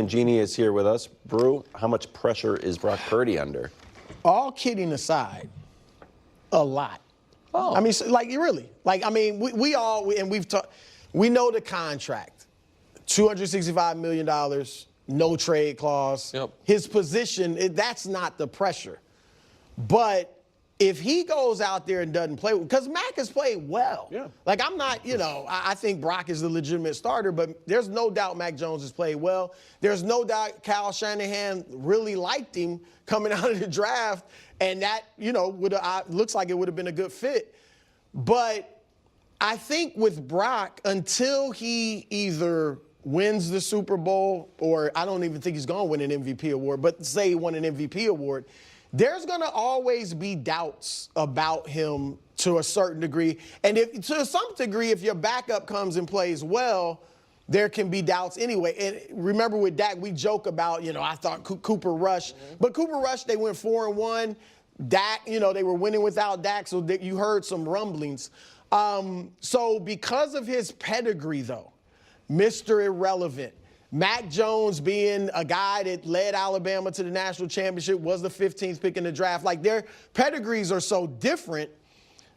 Jeannie is here with us. Brew, how much pressure is Brock Purdy under? All kidding aside, a lot. Oh. I mean, like, really. Like, I mean, we know the contract. $265 million, no trade clause. Yep. His position, that's not the pressure. But if he goes out there and doesn't play, because Mac has played well. Yeah. Like, I'm not, I think Brock is the legitimate starter, but there's no doubt Mac Jones has played well. There's no doubt Kyle Shanahan really liked him coming out of the draft, and that, looks like it would have been a good fit. But I think with Brock, until he either wins the Super Bowl, or I don't even think he's going to win an MVP award, but say he won an MVP award, there's going to always be doubts about him to a certain degree. And to some degree, if your backup comes and plays well, there can be doubts anyway. And remember with Dak, we joke about, I thought Cooper Rush. Mm-hmm. But Cooper Rush, they went 4-1. Dak, they were winning without Dak, so you heard some rumblings. So because of his pedigree, though, Mr. Irrelevant, Mac Jones being a guy that led Alabama to the national championship, was the 15th pick in the draft. Like, their pedigrees are so different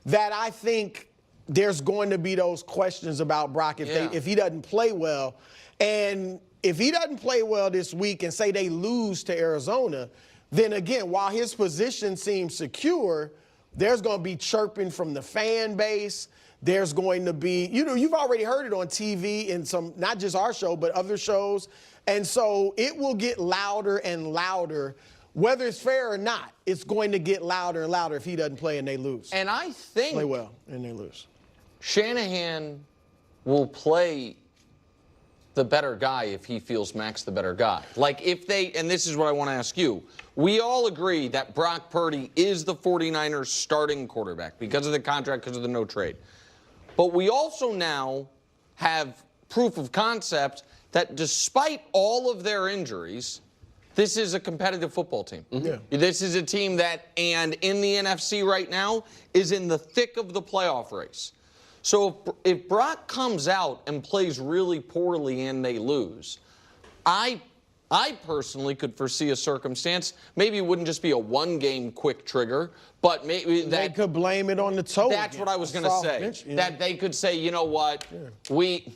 that I think there's going to be those questions about Brock if he doesn't play well. And if he doesn't play well this week and say they lose to Arizona, then again, while his position seems secure, there's going to be chirping from the fan base. There's going to be, you've already heard it on TV in some, not just our show, but other shows. And so it will get louder and louder. Whether it's fair or not, it's going to get louder and louder if he doesn't play and they lose. And I think play well and they lose. Shanahan will play the better guy if he feels Mac's the better guy. Like, if they, and this is what I want to ask you, we all agree that Brock Purdy is the 49ers starting quarterback because of the contract, because of the no trade. But we also now have proof of concept that despite all of their injuries, this is a competitive football team. Mm-hmm. Yeah. This is a team that, and in the NFC right now, is in the thick of the playoff race. So if Brock comes out and plays really poorly and they lose, I personally could foresee a circumstance. Maybe it wouldn't just be a one-game quick trigger, but maybe they could blame it on the toe. That's what I was going to say. Bench, that they could say, you know what, we've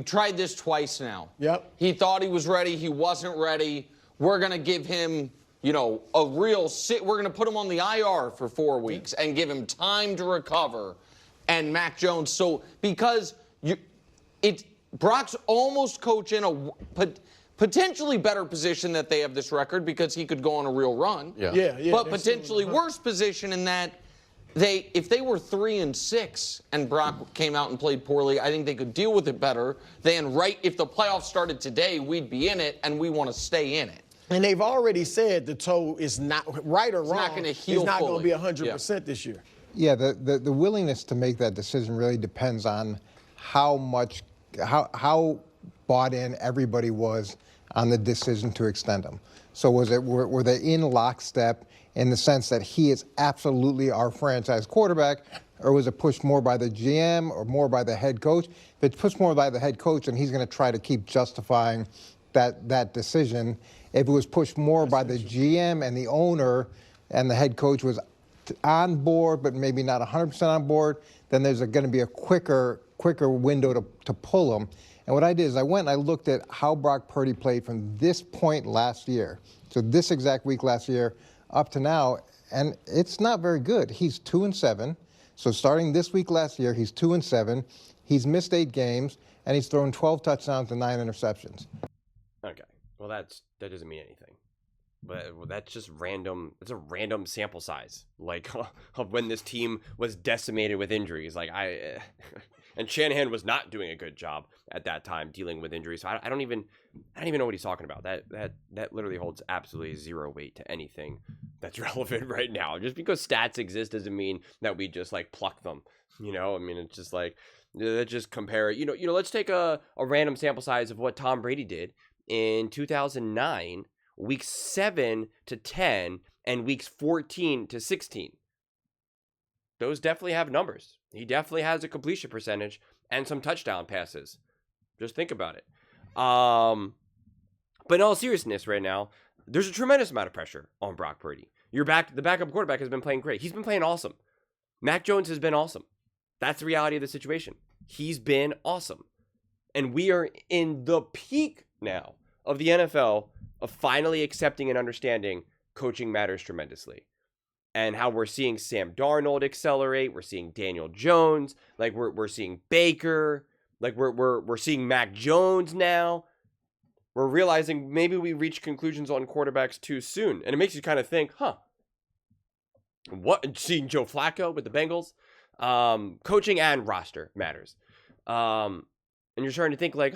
tried this twice now. Yep. He thought he was ready. He wasn't ready. We're going to give him, a real sit. We're going to put him on the IR for 4 weeks and give him time to recover. And Mac Jones. So because Brock's almost coaching a potentially better position that they have this record because he could go on a real run. Yeah. But potentially worse position in that if they were 3-6 and Brock came out and played poorly, I think they could deal with it better than if the playoffs started today, we'd be in it and we want to stay in it. And they've already said the toe is not right or wrong. Not going to heal. It's not going to be 100% this year. Yeah, the willingness to make that decision really depends on how bought in everybody was on the decision to extend him. So were they in lockstep in the sense that he is absolutely our franchise quarterback, or was it pushed more by the GM or more by the head coach? If it's pushed more by the head coach, then he's going to try to keep justifying that decision. If it was pushed more by the GM and the owner and the head coach was on board, but maybe not 100% on board, then there's going to be a quicker window to pull them. And what I did is I went and I looked at how Brock Purdy played from this point last year, so this exact week last year, up to now, and it's not very good. He's 2-7. So starting this week last year, he's 2-7. He's missed 8 games, and he's thrown 12 touchdowns and 9 interceptions. Okay, well that doesn't mean anything. But that's just random. It's a random sample size, like of when this team was decimated with injuries. Like and Shanahan was not doing a good job at that time dealing with injuries. So I don't even know what he's talking about. That literally holds absolutely zero weight to anything that's relevant right now. Just because stats exist doesn't mean that we just like pluck them. I mean, it's just like let's just compare it. Let's take a random sample size of what Tom Brady did in 2009. Weeks 7 to 10 and weeks 14 to 16. Those definitely have numbers. He definitely has a completion percentage and some touchdown passes. Just think about it. But in all seriousness, right now, there's a tremendous amount of pressure on Brock Purdy. The backup quarterback has been playing great. He's been playing awesome. Mac Jones has been awesome. That's the reality of the situation. He's been awesome. And we are in the peak now of the NFL of finally accepting and understanding coaching matters tremendously. And how we're seeing Sam Darnold accelerate. We're seeing Daniel Jones. Like we're seeing Baker. Like we're seeing Mac Jones now. We're realizing maybe we reach conclusions on quarterbacks too soon. And it makes you kind of think, what? Seeing Joe Flacco with the Bengals. Coaching and roster matters. And you're starting to think like,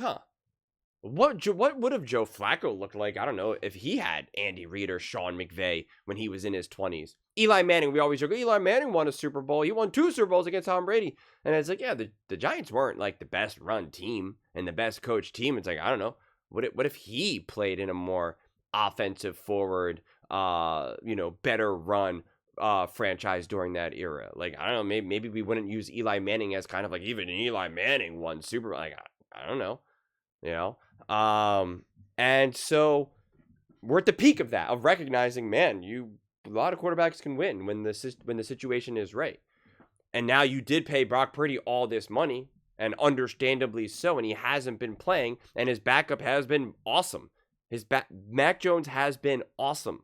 what would have Joe Flacco looked like? I don't know, if he had Andy Reid or Sean McVay when he was in his 20s. Eli Manning, we always joke, Eli Manning won a Super Bowl. He won 2 Super Bowls against Tom Brady. And it's like, yeah, the Giants weren't like the best run team and the best coach team. It's like, I don't know. What if he played in a more offensive forward, better run franchise during that era? Like, I don't know, maybe we wouldn't use Eli Manning as kind of like even Eli Manning won Super Bowl. Like, I don't know, and so we're at the peak of that, of recognizing, man, a lot of quarterbacks can win when the situation is right. And now you did pay Brock Purdy all this money. And understandably so, and he hasn't been playing, and his backup has been awesome. Mac Jones has been awesome.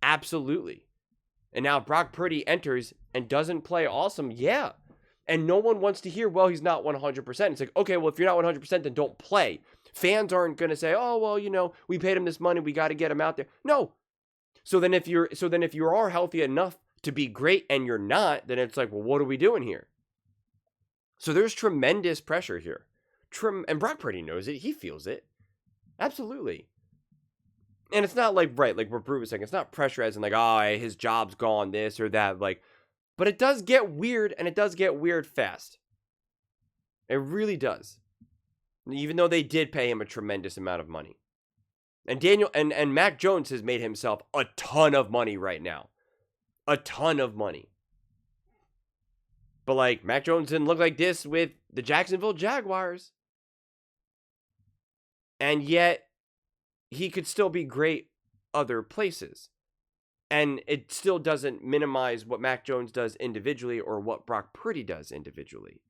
Absolutely. And now Brock Purdy enters and doesn't play awesome, yeah. And no one wants to hear, well, he's not 100%. It's like, okay, well, if you're not 100%, then don't play. Fans aren't going to say, oh, well, we paid him this money, we got to get him out there. No. So then if you are healthy enough to be great and you're not, then it's like, well, what are we doing here? So there's tremendous pressure here. And Brock Purdy knows it. He feels it. Absolutely. And it's not like, right, like we're saying, it's not pressure as in like, his job's gone, this or that. Like, but it does get weird, and it does get weird fast. It really does. Even though they did pay him a tremendous amount of money. And Mac Jones has made himself a ton of money right now. A ton of money. But, like, Mac Jones didn't look like this with the Jacksonville Jaguars. And yet, he could still be great other places. And it still doesn't minimize what Mac Jones does individually or what Brock Purdy does individually.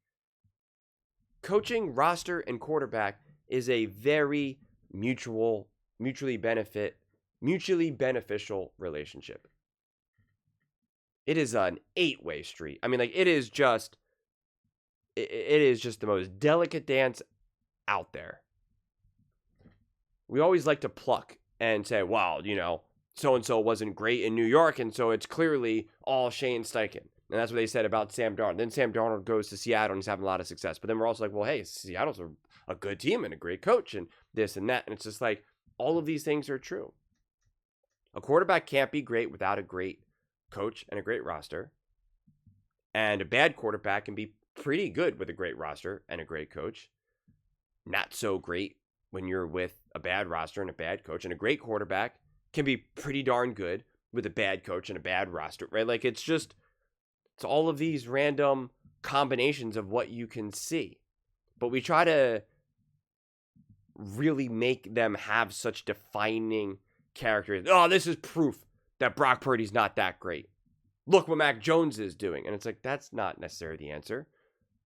Coaching, roster, and quarterback is a very mutually beneficial relationship. It is an 8-way street. I mean, like, it is just the most delicate dance out there. We always like to pluck and say, well, so-and-so wasn't great in New York, and so it's clearly all Shane Steichen. And that's what they said about Sam Darnold. Then Sam Darnold goes to Seattle, and he's having a lot of success. But then we're also like, well, hey, Seattle's a good team and a great coach and this and that. And it's just like, all of these things are true. A quarterback can't be great without a great coach and a great roster. And a bad quarterback can be pretty good with a great roster and a great coach. Not so great when you're with a bad roster and a bad coach. And a great quarterback can be pretty darn good with a bad coach and a bad roster, right? Like, it's all of these random combinations of what you can see. But we try to really make them have such defining characters. Oh, this is proof that Brock Purdy's not that great. Look what Mac Jones is doing. And it's like, that's not necessarily the answer.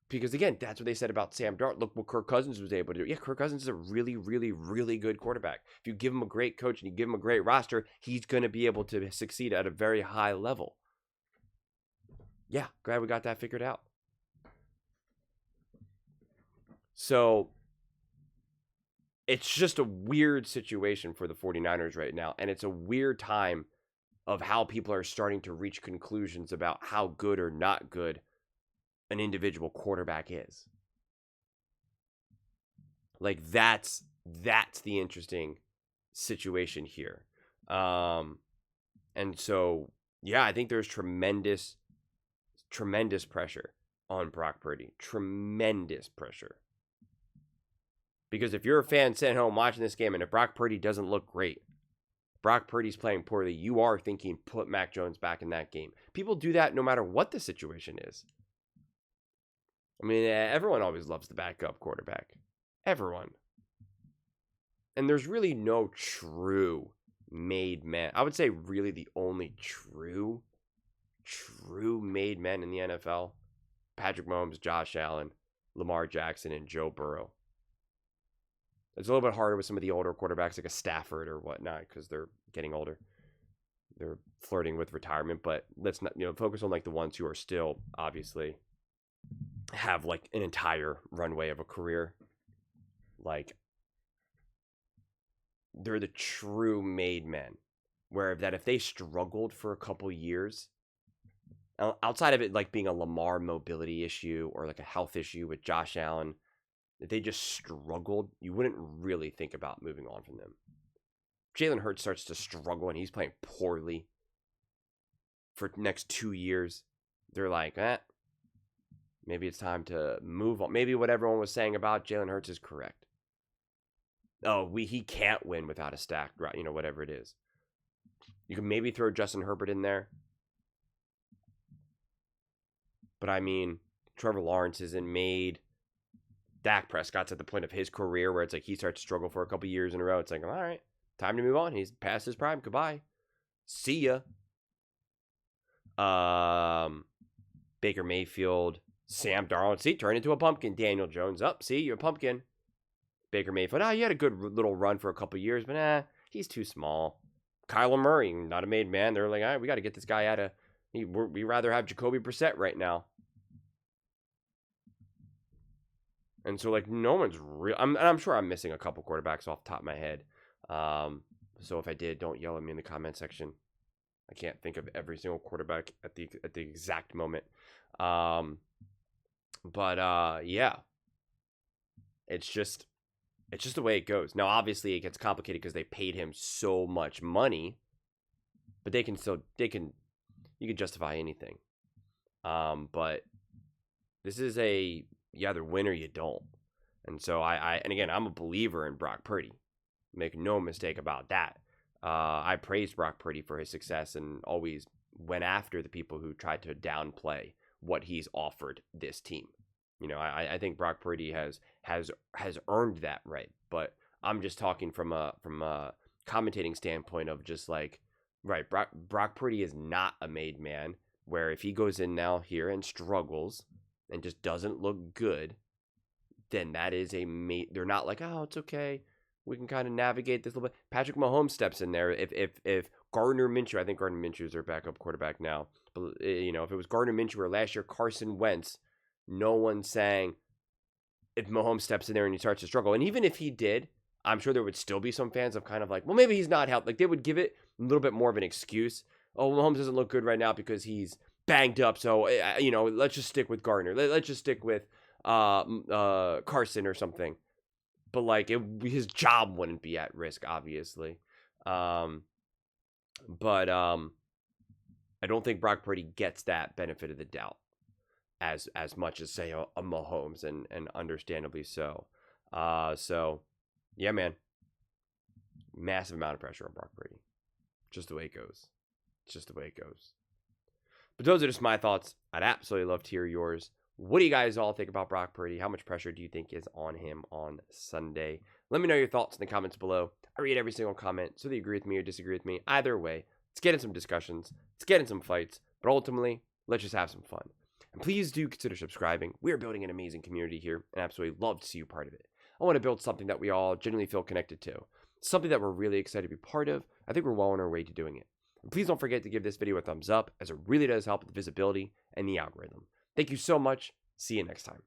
Because, again, that's what they said about Sam Darnold. Look what Kirk Cousins was able to do. Yeah, Kirk Cousins is a really, really, really good quarterback. If you give him a great coach and you give him a great roster, he's going to be able to succeed at a very high level. Yeah, glad we got that figured out. So, it's just a weird situation for the 49ers right now. And it's a weird time of how people are starting to reach conclusions about how good or not good an individual quarterback is. Like, that's the interesting situation here. And so, yeah, I think there's tremendous pressure on Brock Purdy. Tremendous pressure. Because if you're a fan sitting home watching this game and if Brock Purdy doesn't look great, Brock Purdy's playing poorly, you are thinking, put Mac Jones back in that game. People do that no matter what the situation is. I mean, everyone always loves the backup quarterback. Everyone. And there's really no true made man. I would say really the only true made men in the NFL, Patrick Mahomes, Josh Allen, Lamar Jackson, and Joe Burrow. It's a little bit harder with some of the older quarterbacks like a Stafford or whatnot because they're getting older. They're flirting with retirement, but let's not, focus on like the ones who are still obviously have like an entire runway of a career. Like, they're the true made men, where that if they struggled for a couple years, outside of it like being a Lamar mobility issue or like a health issue with Josh Allen, if they just struggled, you wouldn't really think about moving on from them. Jalen Hurts starts to struggle and he's playing poorly for the next 2 years. They're like, maybe it's time to move on. Maybe what everyone was saying about Jalen Hurts is correct. Oh, he can't win without a stack, right? Whatever it is. You can maybe throw Justin Herbert in there. But I mean, Trevor Lawrence isn't made. Dak Prescott's at the point of his career where it's like he starts to struggle for a couple years in a row. It's like, all right, time to move on. He's past his prime. Goodbye. See ya. Baker Mayfield, Sam Darnold. See, turn into a pumpkin. Daniel Jones. Up. See, you're a pumpkin. Baker Mayfield. He had a good little run for a couple years, but he's too small. Kyler Murray, not a made man. They're like, all right, we got to get this guy out of. We rather have Jacoby Brissett right now. And so, like, no one's real. I'm sure I'm missing a couple quarterbacks off the top of my head. So if I did, don't yell at me in the comment section. I can't think of every single quarterback at the exact moment. Yeah, it's just the way it goes. Now, obviously, it gets complicated because they paid him so much money, but you can justify anything. But this is you either win or you don't. And so and again, I'm a believer in Brock Purdy. Make no mistake about that. I praised Brock Purdy for his success and always went after the people who tried to downplay what he's offered this team. I think Brock Purdy has earned that right. But I'm just talking from a commentating standpoint of just like, right, Brock Purdy is not a made man, where if he goes in now here and struggles and just doesn't look good, then that is they're not like, oh, it's okay, we can kind of navigate this a little bit. Patrick Mahomes steps in there. If Gardner Minshew, I think Gardner Minshew is their backup quarterback now, but if it was Gardner Minshew or last year Carson Wentz, no one's saying if Mahomes steps in there and he starts to struggle. And even if he did, I'm sure there would still be some fans of kind of like, well, maybe he's not healthy. Like, they would give it a little bit more of an excuse. Oh, Mahomes doesn't look good right now because he's banged up. So, let's just stick with Gardner. Let's just stick with Carson or something. But, like, his job wouldn't be at risk, obviously. But I don't think Brock Purdy gets that benefit of the doubt as much as, say, a Mahomes, and understandably so. So, yeah, man. Massive amount of pressure on Brock Purdy. Just the way it goes. It's just the way it goes. But those are just my thoughts. I'd absolutely love to hear yours. What do you guys all think about Brock Purdy? How much pressure do you think is on him on Sunday? Let me know your thoughts in the comments below. I read every single comment, so whether you agree with me or disagree with me. Either way, let's get in some discussions. Let's get in some fights. But ultimately, let's just have some fun. And please do consider subscribing. We are building an amazing community here, and absolutely love to see you part of it. I want to build something that we all genuinely feel connected to. Something that we're really excited to be part of. I think we're well on our way to doing it. And please don't forget to give this video a thumbs up, as it really does help with the visibility and the algorithm. Thank you so much. See you next time.